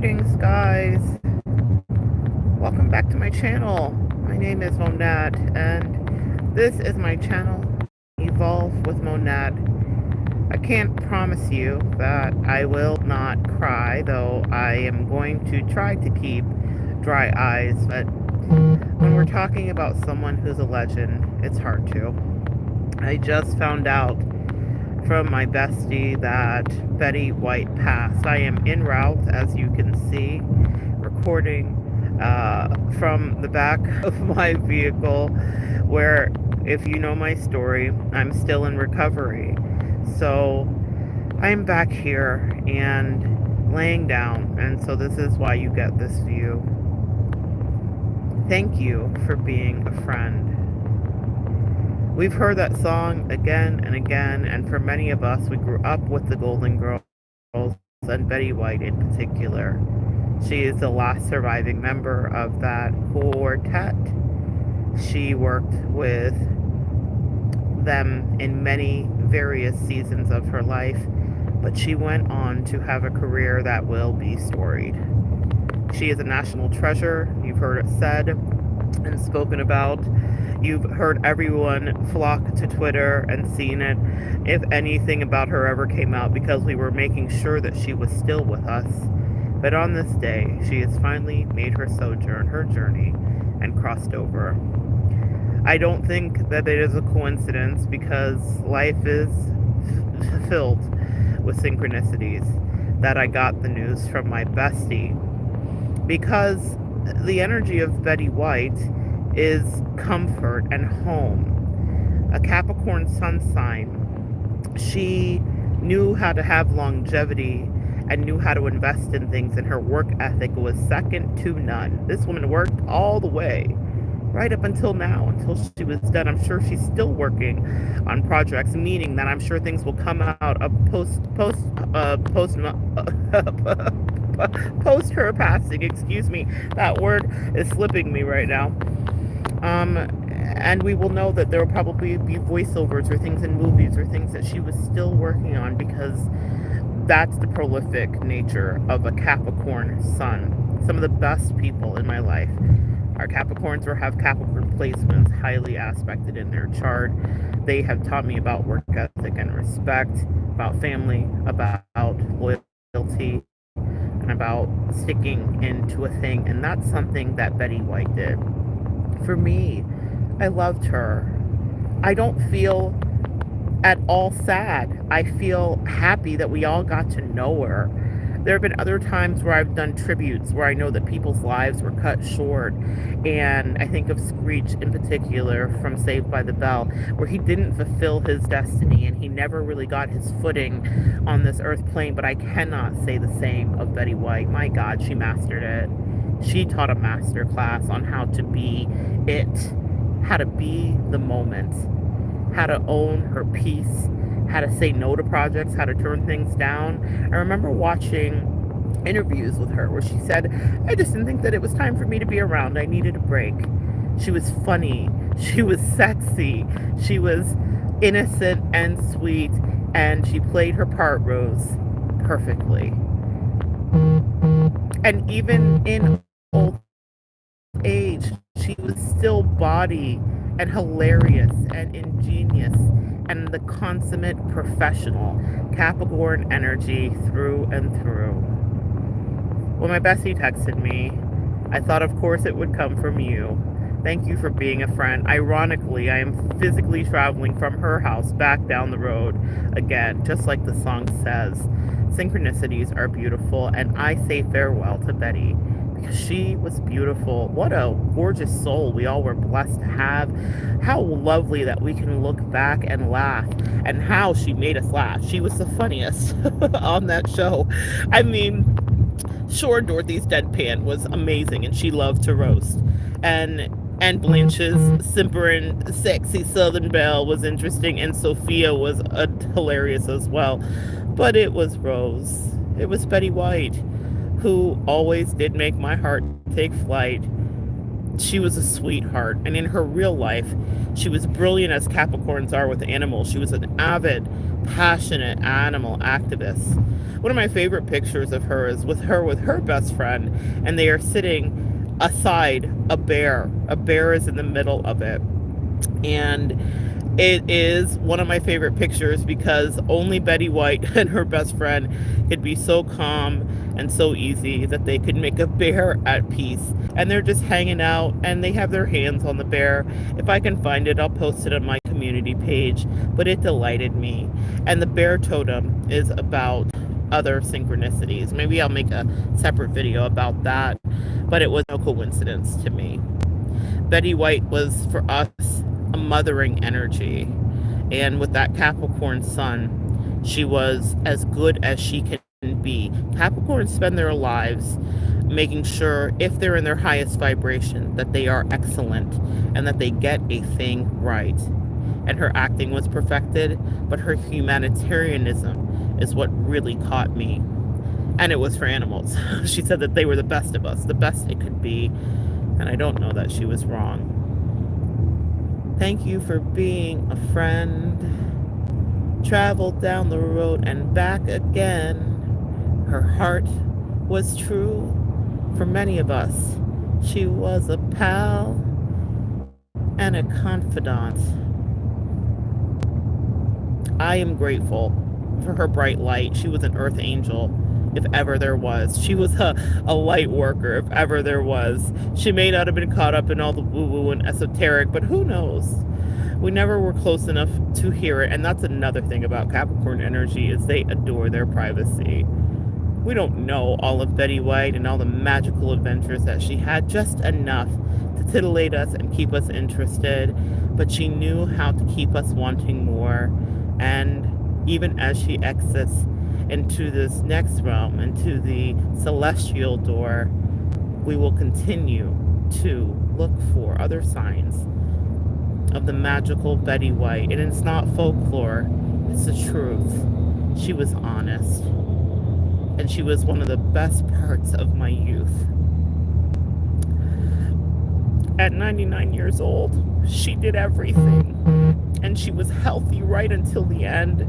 Greetings, guys. Welcome back to my channel. My name is Monad, and this is my channel, Evolve with Monad. I can't promise you that I will not cry, though I am going to try to keep dry eyes, but when we're talking about someone who's a legend, it's hard to. I just found out from my bestie that Betty White passed. I am en route, as you can see, recording from the back of my vehicle, where, if you know my story, I'm still in recovery. So I'm back here and laying down, and so this is why you get this view. Thank you for being a friend. We've heard that song again and again, and for many of us, we grew up with the Golden Girls and Betty White in particular. She is the last surviving member of that quartet. She worked with them in many various seasons of her life, but she went on to have a career that will be storied. She is a national treasure. You've heard it said and spoken about. You've heard everyone flock to Twitter and seen it, if anything about her ever came out, because we were making sure that she was still with us. But on this day, she has finally made her sojourn, her journey, and crossed over. I don't think that it is a coincidence, because life is filled with synchronicities, that I got the news from my bestie. Because the energy of Betty White is comfort and home. A Capricorn sun sign. She knew how to have longevity and knew how to invest in things, and her work ethic was second to none. This woman worked all the way, right up until now, until she was done. I'm sure she's still working on projects, meaning that I'm sure things will come out of post her passing. Excuse me, that word is slipping me right now. And we will know that there will probably be voiceovers or things in movies or things that she was still working on, because that's the prolific nature of a Capricorn sun. Some of the best people in my life are Capricorns or have Capricorn placements highly aspected in their chart. They have taught me about work ethic and respect, about family, about loyalty, and about sticking into a thing. And that's something that Betty White did. For me, I loved her. I don't feel at all sad. I feel happy that we all got to know her. There have been other times where I've done tributes where I know that people's lives were cut short. And I think of Screech in particular from Saved by the Bell, where he didn't fulfill his destiny and he never really got his footing on this earth plane. But I cannot say the same of Betty White. My God, she mastered it. She taught a master class on how to be it, how to be the moment, how to own her peace, how to say no to projects, how to turn things down. I remember watching interviews with her where she said, I just didn't think that it was time for me to be around. I needed a break. She was funny. She was sexy. She was innocent and sweet. And she played her part, Rose, perfectly. And even in old age, she was still bawdy and hilarious and ingenious and the consummate professional. Capricorn energy through and through. When my bestie texted me, I thought of course it would come from you. Thank you for being a friend. Ironically, I am physically traveling from her house back down the road again, just like the song says. Synchronicities are beautiful, and I say farewell to Betty, because she was beautiful. What a gorgeous soul we all were blessed to have. How lovely that we can look back and laugh, and how she made us laugh. She was the funniest on that show. I mean, sure, Dorothy's deadpan was amazing, and she loved to roast. And Blanche's simpering, sexy Southern Belle was interesting, and Sophia was hilarious as well. But it was Rose. It was Betty White, who always did make my heart take flight. she was a sweetheart. And in her real life, she was brilliant as Capricorns are with animals. She was an avid, passionate animal activist. One of my favorite pictures of her is with her best friend, and they are sitting aside a bear. A bear is in the middle of it. And it is one of my favorite pictures because only Betty White and her best friend could be so calm and so easy that they could make a bear at peace. And they're just hanging out and they have their hands on the bear. If I can find it, I'll post it on my community page. But it delighted me. And the bear totem is about other synchronicities. Maybe I'll make a separate video about that. But it was no coincidence to me. Betty White was, for us, a mothering energy. And with that Capricorn sun, she was as good as she can be. Capricorns spend their lives making sure, if they're in their highest vibration, that they are excellent and that they get a thing right. And her acting was perfected, but her humanitarianism is what really caught me. And it was for animals. She said that they were the best of us, the best it could be. And I don't know that she was wrong. Thank you for being a friend. Traveled down the road and back again. Her heart was true for many of us. She was a pal and a confidant. I am grateful for her bright light. She was an earth angel, if ever there was. She was a light worker, if ever there was. She may not have been caught up in all the woo-woo and esoteric, but who knows? We never were close enough to hear it, and that's another thing about Capricorn energy, is they adore their privacy. We don't know all of Betty White and all the magical adventures that she had, just enough to titillate us and keep us interested, but she knew how to keep us wanting more. And even as she exits into this next realm, into the celestial door, we will continue to look for other signs of the magical Betty White. And it's not folklore, it's the truth. She was honest. And she was one of the best parts of my youth. At 99 years old, she did everything. And she was healthy right until the end.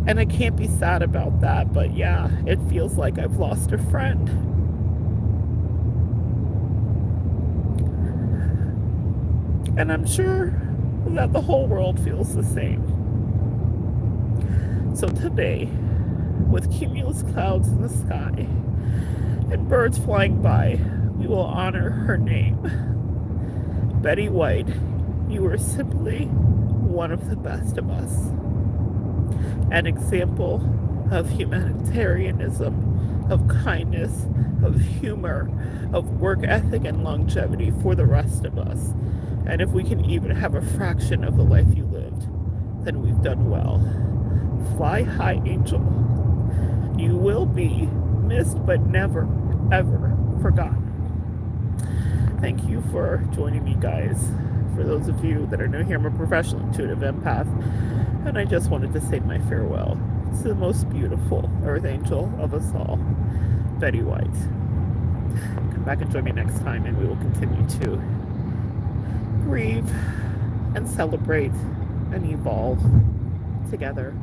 And I can't be sad about that, but yeah, it feels like I've lost a friend. And I'm sure that the whole world feels the same. So today, with cumulus clouds in the sky and birds flying by, we will honor her name. Betty White, you were simply one of the best of us. An example of humanitarianism, of kindness, of humor, of work ethic and longevity for the rest of us. And if we can even have a fraction of the life you lived, then we've done well. Fly high, angel. You will be missed, but never, ever forgotten. Thank you for joining me, guys. For those of you that are new here, I'm a professional intuitive empath, and I just wanted to say my farewell to the most beautiful earth angel of us all, Betty White. Come back and join me next time, and we will continue to grieve and celebrate and evolve together.